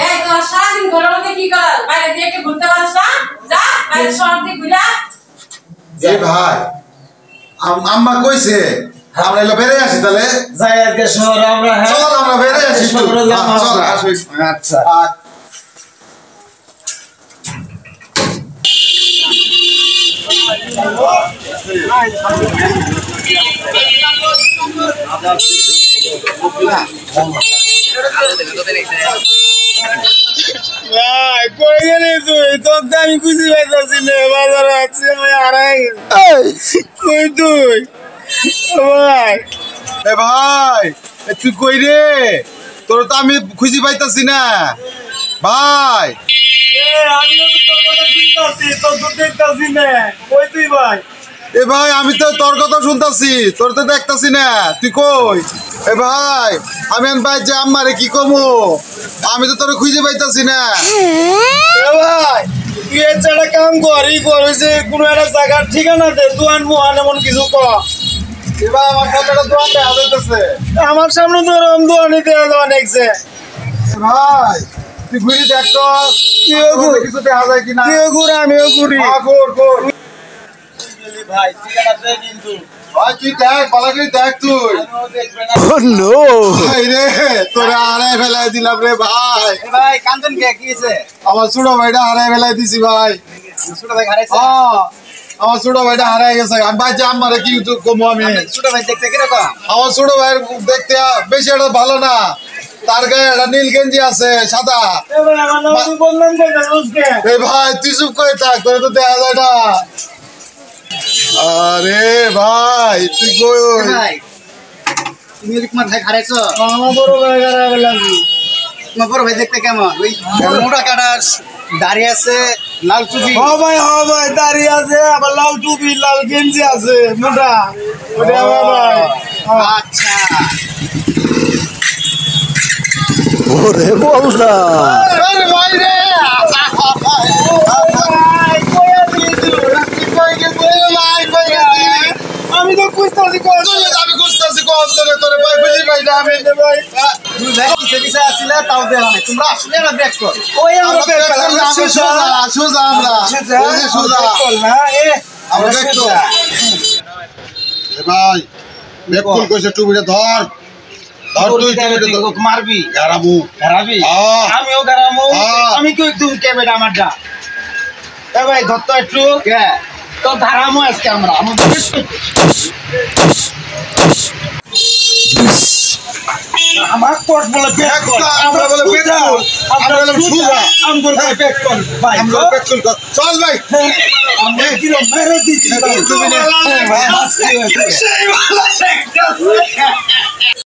এই তো সারাদিন ঘরের মধ্যে কি করাস? বাইরে দিয়ে কি ঘুরতে পারিস না? যা বাইরে শহর দিয়ে ঘুরা। এই ভাই আম্মা কইছে আমরা এলো বেরে আসি তাহলে যাই আজকে শহর আমরা হ্যাঁ চল আমরা বেরে আসি তো চল আসো আচ্ছা ভাই কই গেলি তুই তোর তো আমি খুঁজে পাইতাছি না বাজারে আছি আমি হারাই কই তুই ভাই এ ভাই তুই কই রে তোর তো আমি খুঁজে পাইতাছি না ভাই আমিও তো তোর কথা শুনতাছি তোর তো দেখতাছি না কই তুই ভাই এ ভাই আমি তো তোর কথা শুনতাছি তোর তো দেখতাছি না তুই কই এ ভাই আমি ভাই যে আম্মারে কি কমু আমি তো তোর খুঁজে পাইতাছি না এ ভাই তুই এর একটা কাম কর ই কর ওই যে কোনো একটা জায়গার ঠিকানা দে দোয়ান মোহান এমন কিছু কর এ ভাই আমার সামনে একটা দোকান দেখা যাইতেছে আমার সামনে তো এরকম দোয়ানি দেওয়া দেওয়া নেকছে ভাই তুই ঘুরি দেখ তো কিছু দেখা যায় কিনা তুইও ঘুরে আমিও ঘুরি ঘুর ভাই ঠিকানা দে কিন্তু ভাই তুই দেখ ভালো করে দেখ তুই ভাই রে তোরা হারাই ফেলাই দিলাম রে ভাই ভাই কান্দন কে কি হইছে আমার ছোট ভাইটা হারাই ফেলাই দিছি ভাই ছোট ভাই হারাইছে আমার ছোট ভাইটা হারাই গেছে আমি ভাই যে আমারে কি কমু আমি ছোট ভাই দেখতে কি রকম আমার ছোট ভাই দেখতে বেশি একটা ভালো না তার গায়ে একটা নীল গেঞ্জি আছে সাদা এ ভাই আমার নাম বললাম যে রোজকে এই ভাই তুই চুপ করে থাক তোর তো দেখা যায় না আরে ভাই তুই কই ভাই তুমি তোমার ভাই হারাইছো আমার বড় ভাই হারাই গেলাম তোমার বড় ভাই দেখতে কেমন ওই মোটা কাটা দাড়ি আছে লাল টুপি হ ভাই দাড়ি আছে আবার লাল টুপি লাল গেঞ্জি আছে মোটা ওটা আমার ভাই আচ্ছা ওরে বলনা আরে ভাই রে আমি তো খুঁজতেছি আমি খুঁজতেছি কম তোরে তোরে ভাই বুঝি ভাই না আমি ভাই তুমি ব্যাগ কিসে কিসে আসছিলে তাও দেওয়া নাই তোমরা আসলে না ব্যাগ কর ওই আমরা ব্যাগ করলাম সোজা আমরা ওই যে সোজা না এ আমরা দেখতো এ ভাই বেকুল কইছে টুবিটা ধর ধর তুই টুবিটা মারবি গারামু গারাবি আমিও গারামু আমি কই তুমি কে বেটা আমারটা এ ভাই ধরতো একটু কে তো ধারামু আজকে আমরা আমার কোট বলে ব্যাগ কর আমরা বলে বেকুল আমরা বলে সোজা আমরা ব্যাগ কর ভাই আমরা বেকুল চল ভাই আমরা কি রে মেরে দিছি তুমি